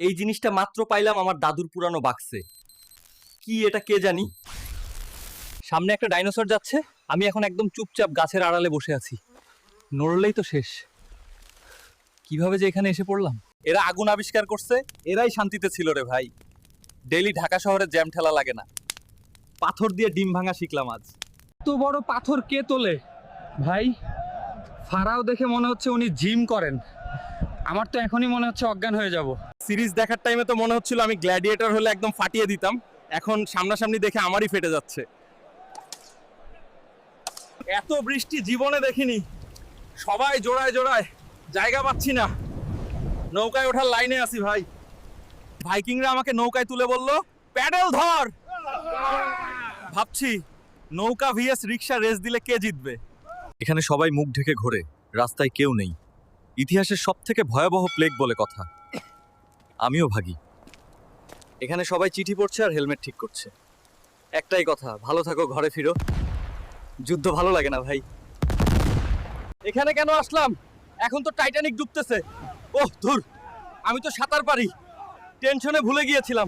এই জিনিসটা মাত্র পাইলাম আমার দাদুর পুরানো বাক্সে। কি এটা কে জানি। সামনে একটা ডাইনোসর যাচ্ছে, আমি এখন একদম চুপচাপ গাছের আড়ালে বসে আছি। নড়লেই তো শেষ। কিভাবে যে এখানে এসে পড়লাম। এরা আগুন আবিষ্কার করছে, এরাই শান্তিতে ছিল রে ভাই। ডেইলি ঢাকা শহরে জ্যাম ঠেলা লাগে না। পাথর দিয়ে ডিম ভাঙা শিখলাম আজ। এত বড় পাথর কে তোলে ভাই? ফারাও দেখে মনে হচ্ছে উনি জিম করেন। আমার তো এখনই মনে হচ্ছে অজ্ঞান হয়ে যাব। সিরিজ দেখার টাইমে তো মনে হচ্ছিল আমি গ্ল্যাডিয়েটর হলে একদম ফাটিয়ে দিতাম, এখন সামনাসামনি দেখে আমারই ফেটে যাচ্ছে। এত বৃষ্টি জীবনে দেখিনি। সবাই জোড়ায় জোড়ায়, জায়গা পাচ্ছি না। নৌকায় ওঠার লাইনে আছি ভাই। ভাইকিংরা আমাকে নৌকায় তুলে বলল প্যাডেল ধর। ভাবছি নৌকা ভিএস রিক্সা রেস দিলে কে জিতবে। এখানে সবাই মুখ ঢেকে ঘোরে, রাস্তায় কেউ নেই। ইতিহাসের সবথেকে ভয়াবহ প্লেগ বলে কথা। আমিও ভাগী। এখানে সবাই চিঠি পড়ছে আর হেলমেট ঠিক করছে। একটাই কথা, ভালো থাকো, ঘরে ফিরো। যুদ্ধ ভালো লাগে না ভাই। এখানে কেন আসলাম? এখন তো টাইটানিক ডুবতেছে। ওহ ধুর, আমি তো সাঁতার পারি। টেনশনে ভুলে গিয়েছিলাম।